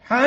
بسم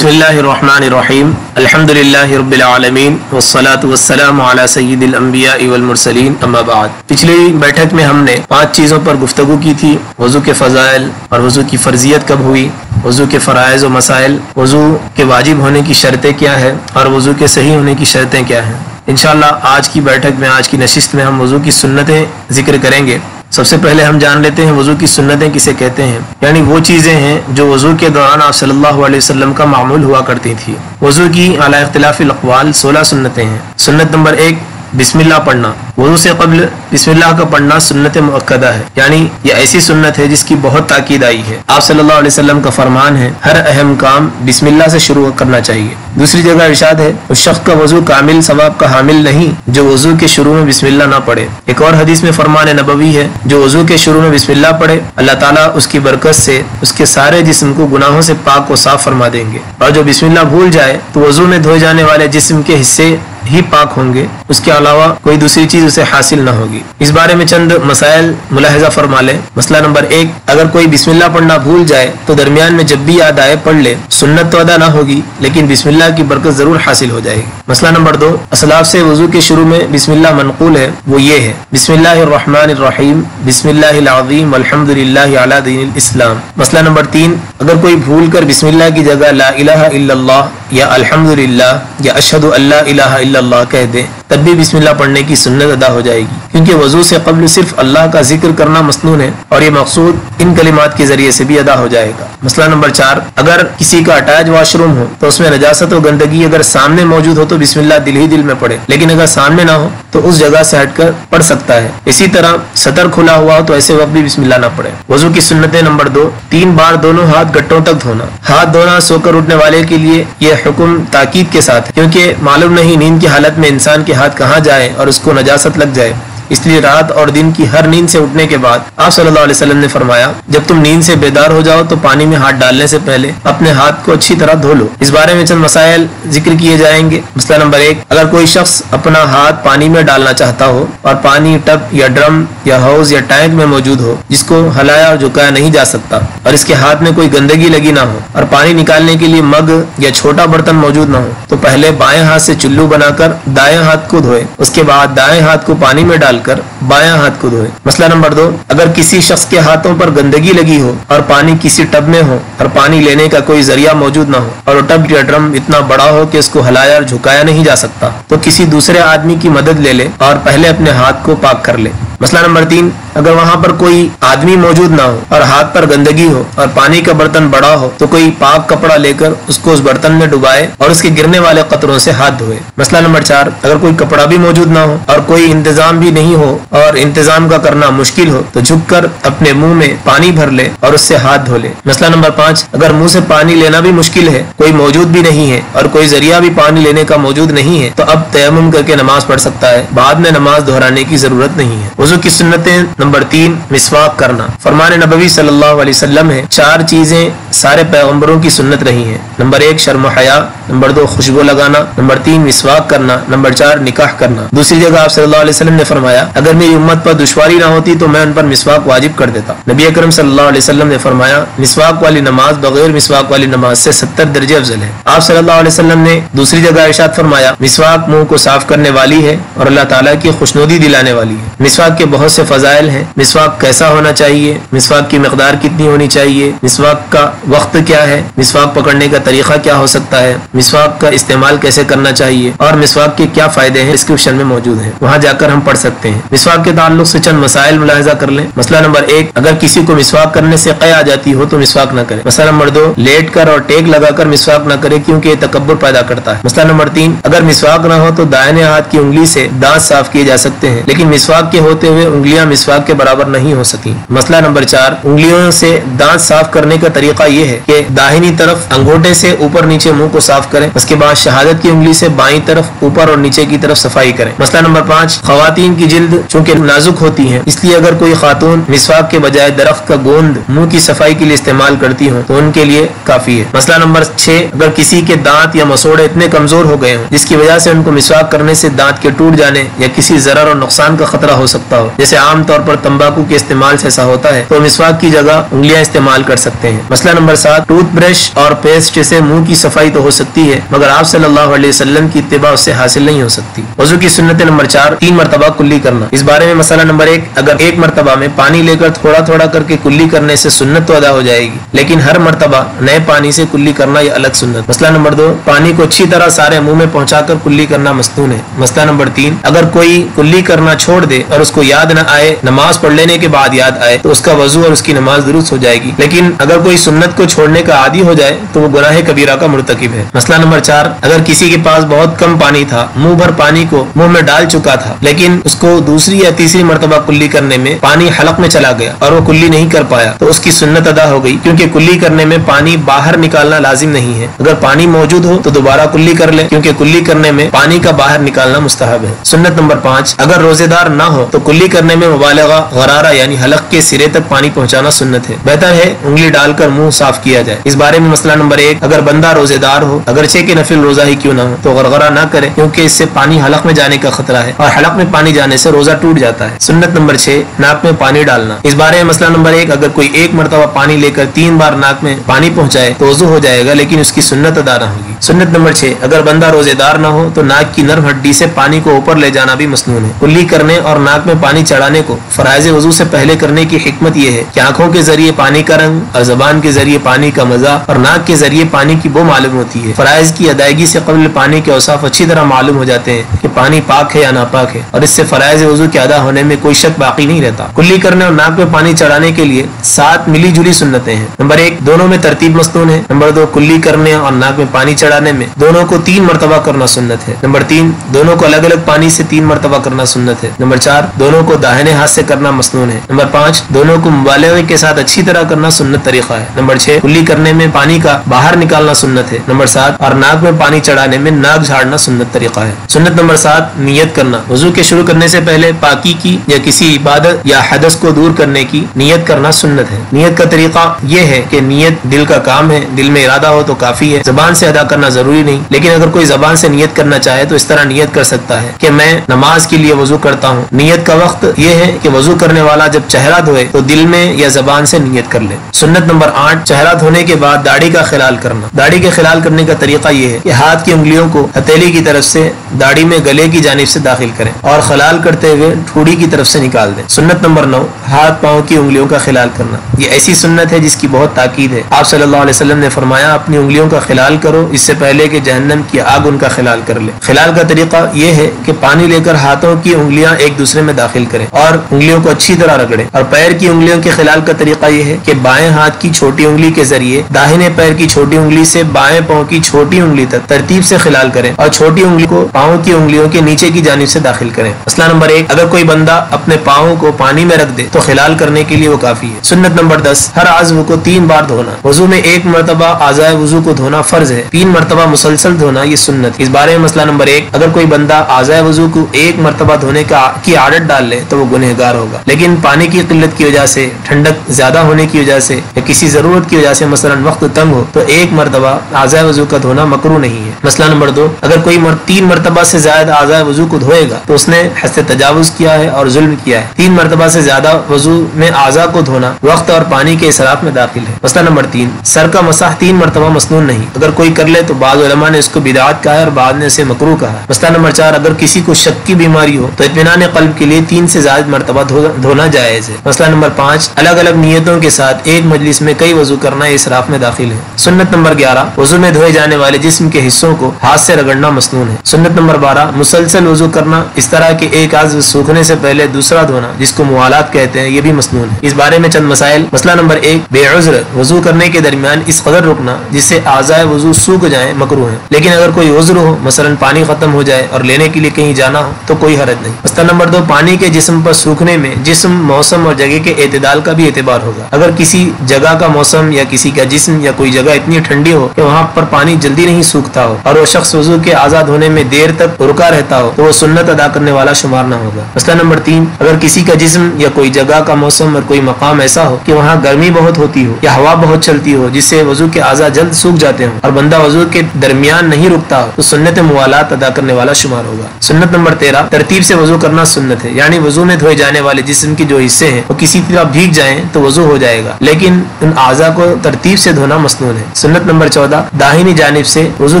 اللہ الرحمن الرحیم الحمدللہ رب العالمین والصلاة والسلام علی سید الانبیاء والمرسلین اما بعد۔ پچھلی بیٹھک میں ہم نے 5 چیزوں پر گفتگو کی تھی: وضو کے فضائل اور وضو کی فرضیت کب ہوئی، وضو کے فرائض و مسائل، وضو کے واجب ہونے کی شرطیں کیا ہے اور وضو کے صحیح ہونے کی شرطیں کیا ہیں۔ انشاءاللہ آج کی بیٹھک میں، آج کی نشست میں ہم وضو کی سنتیں ذکر کریں گے۔ سب سے پہلے ہم جان لیتے ہیں وضو کی سنتیں کسے کہتے ہیں، یعنی وہ چیزیں ہیں جو وضو کے دوران آپ صلی اللہ علیہ وسلم کا معمول ہوا کرتی تھی۔ وضو کی اعلی اختلاف الاقوال 16 سنتیں ہیں۔ سنت نمبر 1، بسم اللہ پڑھنا۔ وضو سے قبل بسم اللہ کا پڑھنا سنت مؤکدہ ہے، یعنی یہ ایسی سنت ہے جس کی بہت تاکید آئی ہے۔ آپ صلی اللہ علیہ وسلم کا فرمان ہے، ہر اہم کام بسم اللہ سے شروع کرنا چاہیے۔ دوسری جگہ ارشاد ہے، اس شخص کا وضو کامل ثواب کا حامل نہیں جو وضو کے شروع میں بسم اللہ نہ پڑھے۔ ایک اور حدیث میں فرمان نبوی ہے، جو وضو کے شروع میں بسم اللہ پڑھے اللہ تعالیٰ اس کی برکت سے اس کے سارے جسم کو گناہوں سے پاک و صاف فرما دیں گے، اور جو بسم اللہ بھول جائے تو وضو میں دھوئے جانے والے جسم کے حصے ہی پاک ہوں گے، اس کے علاوہ کوئی دوسری چیز اسے حاصل نہ ہوگی۔ اس بارے میں چند مسائل ملاحظہ فرما لیں۔ مسئلہ نمبر 1، اگر کوئی بسم اللہ پڑھنا بھول جائے تو درمیان میں جب بھی یاد آئے پڑھ لے، سنت تو ادا نہ ہوگی لیکن بسم اللہ کی برکت ضرور حاصل ہو جائے گی۔ مسئلہ نمبر 2، اسلاف سے وضو کے شروع میں بسم اللہ منقول ہے، وہ یہ ہے: بسم اللہ الرحمن الرحیم، بسم اللہ العظیم، والحمد للہ علی دین الاسلام۔ مسئلہ نمبر 3، اگر کوئی بھول کر بسم اللہ کی جگہ لا الہ الا اللہ یا الحمد للہ یا اشہد ان لا الہ الا اللہ کہہ دے، تب بھی بسم اللہ پڑھنے کی سنت ادا ہو جائے گی، کیونکہ وضو سے قبل صرف اللہ کا ذکر کرنا مسنون ہے اور یہ مقصود ان کلمات کے ذریعے سے بھی ادا ہو جائے گا۔ مسئلہ نمبر 4، اگر کسی کا اٹیچ واش روم ہو تو اس میں نجاست و گندگی اگر سامنے موجود ہو تو بسم اللہ دل ہی دل میں پڑھے، لیکن اگر سامنے نہ ہو تو اس جگہ سے ہٹ کر پڑھ سکتا ہے۔ اسی طرح سطر کھلا ہوا ہو تو ایسے وقت بھی بسم اللہ نہ پڑھے۔ وضو کی سنتیں نمبر 2، 3 بار دونوں ہاتھ گٹوں تک دھونا۔ ہاتھ دھونا سو کر اٹھنے والے کے لیے یہ حکم تاکید کے ساتھ ہے، کیونکہ معلوم نہیں نیند کی حالت میں انسان کے ہاتھ کہاں جائے اور اس کو نجاست لگ جائے، اس لیے رات اور دن کی ہر نیند سے اٹھنے کے بعد آپ صلی اللہ علیہ وسلم نے فرمایا، جب تم نیند سے بیدار ہو جاؤ تو پانی میں ہاتھ ڈالنے سے پہلے اپنے ہاتھ کو اچھی طرح دھو لو۔ اس بارے میں چند مسائل ذکر کیے جائیں گے۔ مسئلہ نمبر 1، اگر کوئی شخص اپنا ہاتھ پانی میں ڈالنا چاہتا ہو اور پانی ٹب یا ڈرم یا حوض یا ٹینک میں موجود ہو جس کو ہلایا اور جھکایا نہیں جا سکتا، اور اس کے ہاتھ میں کوئی گندگی لگی نہ ہو اور پانی نکالنے کے لیے مگ یا چھوٹا برتن موجود نہ ہو، تو پہلے بائیں ہاتھ سے چلو بنا کر دائیں ہاتھ کو دھوئے، اس کے بعد دائیں ہاتھ کو پانی میں ڈال کر بایاں ہاتھ کو دھوئے۔ مسئلہ نمبر 2، اگر کسی شخص کے ہاتھوں پر گندگی لگی ہو اور پانی کسی ٹب میں ہو اور پانی لینے کا کوئی ذریعہ موجود نہ ہو اور ٹب یا ڈرم اتنا بڑا ہو کہ اس کو ہلایا اور جھکایا نہیں جا سکتا، تو کسی دوسرے آدمی کی مدد لے لے اور پہلے اپنے ہاتھ کو پاک کر لے۔ مسئلہ نمبر 3، اگر وہاں پر کوئی آدمی موجود نہ ہو اور ہاتھ پر گندگی ہو اور پانی کا برتن بڑا ہو تو کوئی پاک کپڑا لے کر اس کو اس برتن میں ڈبائے اور اس کے گرنے والے قطروں سے ہاتھ دھوئے۔ مسئلہ نمبر 4، اگر کوئی کپڑا بھی موجود نہ ہو اور کوئی انتظام بھی نہیں ہو اور انتظام کا کرنا مشکل ہو تو جھک کر اپنے منہ میں پانی بھر لے اور اس سے ہاتھ دھو لے۔ مسئلہ نمبر 5، اگر منہ سے پانی لینا بھی مشکل ہے، کوئی موجود بھی نہیں ہے اور کوئی ذریعہ بھی پانی لینے کا موجود نہیں ہے، تو اب تیمم کر کے نماز پڑھ سکتا ہے، بعد میں نماز دہرانے کی ضرورت نہیں ہے۔ وضو کی سنتیں نمبر 3، مسواک کرنا۔ فرمان نبوی صلی اللہ علیہ وسلم ہے، 4 چیزیں سارے پیغمبروں کی سنت رہی ہیں۔ نمبر 1، شرم و حیا، نمبر 2، خوشبو لگانا، نمبر 3، مسواک کرنا، نمبر 4، نکاح کرنا۔ دوسری جگہ آپ صلی اللہ علیہ وسلم نے فرمایا، اگر میری امت پر دشواری نہ ہوتی تو میں ان پر مسواک واجب کر دیتا۔ نبی اکرم صلی اللہ علیہ وسلم نے فرمایا، مسواک والی نماز بغیر مسواک والی نماز سے 70 درجے افضل ہے۔ آپ صلی اللہ علیہ وسلم نے دوسری جگہ ارشاد فرمایا، مسواک منہ کو صاف کرنے والی ہے اور اللہ تعالیٰ کی خوشنودی دلانے والی ہے۔ مسواک کے بہت سے فضائل ہیں۔ مسواک کیسا ہونا چاہیے، مسواک کی مقدار کتنی ہونی چاہیے، مسواک کا وقت کیا ہے، مسواک پکڑنے کا طریقہ کیا ہو سکتا ہے، مسواک کا استعمال کیسے کرنا چاہیے اور مسواک کے کیا فائدے ہیں، ڈسکرپشن میں موجود ہیں، وہاں جا کر ہم پڑھ سکتے ہیں۔ مسواک کے تعلق سے چند مسائل ملاحظہ کر لیں۔ مسئلہ نمبر 1، اگر کسی کو مسواک کرنے سے قے آ جاتی ہو تو مسواک نہ کرے۔ مسئلہ نمبر 2، لیٹ کر اور ٹیک لگا کر مسواک نہ کرے کیونکہ یہ تکبر پیدا کرتا ہے۔ مسئلہ نمبر 3، اگر مسواک نہ ہو تو دائیں ہاتھ کی انگلی سے دانت صاف کیے جا سکتے ہیں، لیکن مسواک کے ہوتے ہوئے انگلیاں مسواک مسواک کے برابر نہیں ہو سکی۔ مسئلہ نمبر 4، انگلیوں سے دانت صاف کرنے کا طریقہ یہ ہے کہ داہنی طرف انگوٹھے سے اوپر نیچے منہ کو صاف کریں، اس کے بعد شہادت کی انگلی سے بائیں طرف اوپر اور نیچے کی طرف صفائی کریں۔ مسئلہ نمبر 5، خواتین کی جلد چونکہ نازک ہوتی ہے، اس لیے اگر کوئی خاتون مسواک کے بجائے درخت کا گوند منہ کی صفائی کے لیے استعمال کرتی ہوں تو ان کے لیے کافی ہے۔ مسئلہ نمبر 6، اگر کسی کے دانت یا مسوڑے اتنے کمزور ہو گئے ہوں جس کی وجہ سے ان کو مسواک کرنے سے دانت کے ٹوٹ جانے یا کسی ضرر اور نقصان کا خطرہ ہو سکتا ہو، جیسے عام طور پر تمباکو کے استعمال سے ایسا ہوتا ہے، تو مسواک کی جگہ انگلیاں استعمال کر سکتے ہیں۔ مسئلہ نمبر 7، ٹوتھ برش اور پیسٹ سے منہ کی صفائی تو ہو سکتی ہے مگر آپ صلی اللہ علیہ وسلم کی اتباع اس سے حاصل نہیں ہو سکتی۔ وضو کی سنت نمبر 4، 3 مرتبہ کلی کرنا۔ اس بارے میں مسئلہ نمبر 1، اگر ایک مرتبہ میں پانی لے کر تھوڑا تھوڑا کر کے کلی کرنے سے سنت تو ادا ہو جائے گی، لیکن ہر مرتبہ نئے پانی سے کلی کرنا یہ الگ سنت۔ مسئلہ نمبر 2، پانی کو اچھی طرح سارے منہ میں پہنچا کر کلی کرنا مستون ہے۔ مسئلہ نمبر 3، اگر کوئی کلی کرنا چھوڑ دے اور اس کو یاد نہ آئے، نماز پڑھ لینے کے بعد یاد آئے تو اس کا وضو اور اس کی نماز درست ہو جائے گی، لیکن اگر کوئی سنت کو چھوڑنے کا عادی ہو جائے تو وہ گناہ کبیرہ کا مرتکب ہے۔ مسئلہ نمبر 4، اگر کسی کے پاس بہت کم پانی تھا، منہ بھر پانی کو منہ میں ڈال چکا تھا، لیکن اس کو دوسری یا تیسری مرتبہ کلی کرنے میں پانی حلق میں چلا گیا اور وہ کلی نہیں کر پایا تو اس کی سنت ادا ہو گئی، کیونکہ کلی کرنے میں پانی باہر نکالنا لازم نہیں ہے۔ اگر پانی موجود ہو تو دوبارہ کلی کر لے، کیونکہ کلی کرنے میں پانی کا باہر نکالنا مستحب ہے۔ سنت نمبر 5، اگر روزے دار نہ ہو تو کلی کرنے میں مبالغہ غرارہ یعنی حلق کے سرے تک پانی پہنچانا سنت ہے، بہتر ہے انگلی ڈال کر منہ صاف کیا جائے۔ اس بارے میں مسئلہ نمبر 1، اگر بندہ روزے دار ہو اگرچہ کہ نفل روزہ ہی کیوں نہ ہو تو غرغرہ نہ کرے، کیونکہ اس سے پانی حلق میں جانے کا خطرہ ہے اور حلق میں پانی جانے سے روزہ ٹوٹ جاتا ہے۔ سنت نمبر 6، ناک میں پانی ڈالنا۔ اس بارے میں مسئلہ نمبر 1، اگر کوئی ایک مرتبہ پانی لے کر 3 بار ناک میں پانی پہنچائے تو وضو ہو جائے گا، لیکن اس کی سنت ادا نہ ہوگی۔ سنت نمبر 6، اگر بندہ روزے دار نہ ہو تو ناک کی نرم ہڈی سے پانی کو اوپر لے جانا بھی مسنون ہے۔ کلی کرنے اور ناک میں پانی چڑھانے کو فرائض وضو سے پہلے کرنے کی حکمت یہ ہے کہ آنکھوں کے ذریعے پانی کا رنگ اور زبان کے ذریعے پانی کا مزہ اور ناک کے ذریعے پانی کی بو معلوم ہوتی ہے۔ فرائض کی ادائیگی سے قبل پانی کے اوصاف اچھی طرح معلوم ہو جاتے ہیں کہ پانی پاک ہے یا ناپاک ہے، اور اس سے فرائض وضو کے ادا ہونے میں کوئی شک باقی نہیں رہتا۔ کلی کرنے اور ناک میں پانی چڑھانے کے لیے 7 ملی جلی سنتیں ہیں۔ نمبر 1، دونوں میں ترتیب مسنون ہے۔ نمبر 2، کلی کرنے اور ناک میں پانی چڑھانے میں دونوں کو 3 مرتبہ کرنا سنت ہے۔ نمبر 3، دونوں کو الگ الگ پانی سے 3 مرتبہ کرنا سنت ہے۔ نمبر 4، دونوں کو داہنے ہاتھ سے کرنا مسنون ہے۔ نمبر 5، دونوں کو مبالغے کے ساتھ اچھی طرح کرنا سنت طریقہ ہے۔ نمبر 6، کلی کرنے میں پانی کا باہر نکالنا سنت ہے۔ نمبر 7، اور ناک میں پانی چڑھانے میں ناک جھاڑنا سنت طریقہ ہے۔ سنت نمبر 7، نیت کرنا۔ وضو کے شروع کرنے سے پہلے پاکی کی یا کسی عبادت یا حدث کو دور کرنے کی نیت کرنا سنت ہے۔ نیت کا طریقہ یہ ہے کہ نیت دل کا کام ہے، دل میں ارادہ ہو تو کافی ہے، زبان سے ادا کرنا ضروری نہیں، لیکن اگر کوئی زبان سے نیت کرنا چاہے تو اس طرح نیت کر سکتا ہے کہ میں نماز کے لیے وضو کرتا ہوں۔ نیت کا وقت یہ ہے کہ وضو کرنے والا جب چہرہ دھوئے تو دل میں یا زبان سے نیت کر لے۔ سنت نمبر 8، چہرہ دھونے کے بعد داڑھی کا خلال کرنا۔ داڑھی کے خلال کرنے کا طریقہ یہ ہے کہ ہاتھ کی انگلیوں کو ہتھیلی کی طرف سے داڑھی میں گلے کی جانب سے داخل کریں اور خلال کرتے ہوئے ٹھوڑی کی طرف سے نکال دیں۔ سنت نمبر 9، ہاتھ پاؤں کی انگلیوں کا خلال کرنا۔ یہ ایسی سنت ہے جس کی بہت تاکید ہے۔ آپ صلی اللہ علیہ وسلم نے فرمایا اپنی انگلیوں کا خلال کرو اس سے پہلے کہ جہنم کی آگ ان کا خلال کر لے۔ خلال کا طریقہ یہ ہے کہ پانی لے کر ہاتھوں کی انگلیاں ایک دوسرے میں داخل کریں اور انگلیوں کو اچھی طرح رگڑیں، اور پیر کی انگلیوں کے خلال کا طریقہ یہ ہے کہ بائیں ہاتھ کی چھوٹی انگلی کے ذریعے داہنے پیر کی چھوٹی انگلی سے بائیں پاؤں کی چھوٹی انگلی تک ترتیب سے خلال کریں اور چھوٹی انگلی کو پاؤں کی انگلیوں کے نیچے کی جانب سے داخل کریں۔ مسئلہ نمبر 1، اگر کوئی بندہ اپنے پاؤں کو پانی میں رکھ دے تو خلال کرنے کے لیے وہ کافی ہے۔ سنت نمبر 10، ہر عضو کو 3 بار دھونا۔ وضو میں 1 مرتبہ اعضائے وضو کو دھونا فرض ہے، 3 مرتبہ مسلسل دھونا یہ سنت۔ اس بارے میں مسئلہ نمبر 1، اگر کوئی بندہ اعضائے وضو کو 1 مرتبہ دھونے کی عادت ڈال لے تو وہ گنہگار ہوگا، لیکن پانی کی قلت کی وجہ سے، ٹھنڈک زیادہ ہونے کی وجہ سے یا کسی ضرورت کی وجہ سے مثلا وقت تنگ ہو تو 1 مرتبہ اعضائے وضو کا دھونا مکروہ نہیں ہے۔ مسئلہ نمبر 2، اگر کوئی 3 مرتبہ سے زائد اعضائے وضو کو دھوئے گا تو اس نے حد تجاوز کیا ہے اور ظلم کیا ہے۔ 3 مرتبہ سے زیادہ وضو میں اعضاء کو دھونا وقت اور پانی کے اسراف میں داخل ہے۔ مسئلہ نمبر 3، سر کا مسح 3 مرتبہ مسنون نہیں، اگر کوئی کر لے تو بعض علماء نے اس کو بدعت کہا ہے اور بعض نے اسے مکروہ کہا ہے۔ مسئلہ نمبر 4، اگر کسی کو شک کی بیماری ہو تو اطمینان قلب کے لیے 3 سے زائد مرتبہ دھونا جائز ہے۔ مسئلہ نمبر 5، الگ الگ نیتوں کے ساتھ ایک مجلس میں کئی وضو کرنا اسراف میں داخل ہے۔ سنت نمبر 11، وضو میں دھوئے جانے والے جسم کے حصوں کو ہاتھ سے رگڑنا مسنون ہے۔ سنت نمبر 12، مسلسل وضو کرنا، اس طرح کہ ایک عضو سوکھنے سے پہلے دوسرا دھونا جس کو موالات کہتے ہیں، یہ بھی مسنون ہے۔ اس بارے میں چند مسائل۔ مسئلہ نمبر 1، بے عذر وضو کرنے کے درمیان اس قدر رکنا جس سے اعضائے وضو سوکھ جائیں مکروہ ہے، لیکن اگر کوئی عذر ہو مثلا پانی ختم ہو جائے اور لینے کے لیے کہیں جانا ہو تو کوئی حرج نہیں۔ مسئلہ نمبر 2، پانی کے جسم پر سوکھنے دھونے میں جسم، موسم اور جگہ کے اعتدال کا بھی اعتبار ہوگا۔ اگر کسی جگہ کا موسم یا کسی کا جسم یا کوئی جگہ اتنی ٹھنڈی ہو کہ وہاں پر پانی جلدی نہیں سوکھتا ہو اور وہ شخص وضو کے آزاد ہونے میں دیر تک رکا رہتا ہو تو وہ سنت ادا کرنے والا شمار نہ ہوگا۔ مسئلہ نمبر 3، اگر کسی کا جسم یا کوئی جگہ کا موسم اور کوئی مقام ایسا ہو کہ وہاں گرمی بہت ہوتی ہو یا ہوا بہت چلتی ہو جس سے وضو کے اعضاء جلد سوکھ جاتے ہوں اور بندہ وضو کے درمیان نہیں رکتا ہو تو سنت موالات ادا کرنے والا شمار ہوگا۔ سنت نمبر 13، ترتیب سے وضو کرنا سنت ہے، یعنی وضو میں دھوئے جانے والے جسم کے جو حصے ہیں وہ کسی طرح بھیگ جائیں تو وضو ہو جائے گا، لیکن ان اعضاء کو ترتیب سے دھونا مسنون ہے۔ سنت نمبر 14، داہنی جانب سے وضو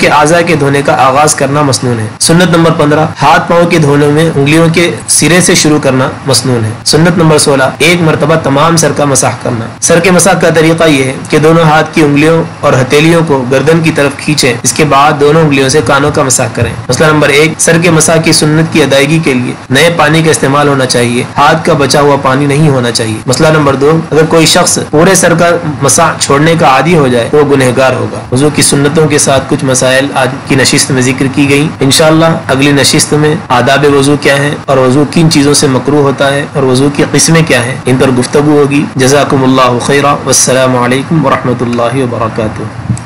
کے اعضاء کے دھونے کا آغاز کرنا مسنون ہے۔ سنت نمبر 15، ہاتھ پاؤں کے دھونے میں انگلیوں کے سرے سے شروع کرنا مسنون ہے۔ سنت نمبر 16، ایک مرتبہ تمام سر کا مسح کرنا۔ سر کے مسح کا طریقہ یہ ہے کہ دونوں ہاتھ کی انگلیوں اور ہتھیلیوں کو گردن کی طرف کھینچیں، اس کے بعد دونوں انگلیوں سے کانوں کا مسح کریں۔ مسئلہ نمبر 1، سر کے مسح کی سنت کی ادائیگی کے لیے نئے پانی کا استعمال ہونا چاہیے، ہاتھ کا بچا ہوا پانی نہیں ہونا چاہیے۔ مسئلہ نمبر 2، اگر کوئی شخص پورے سر کا مسح چھوڑنے کا عادی ہو جائے تو وہ گنہگار ہوگا۔ وضو کی سنتوں کے ساتھ کچھ مسائل آج کی نشست میں ذکر کی گئی، انشاءاللہ اگلی نشست میں آداب وضو کیا ہیں اور وضو کن چیزوں سے مکروہ ہوتا ہے اور وضو کی قسمیں کیا ہیں، ان پر گفتگو ہوگی۔ جزاکم اللہ خیرا، والسلام علیکم ورحمۃ اللہ وبرکاتہ۔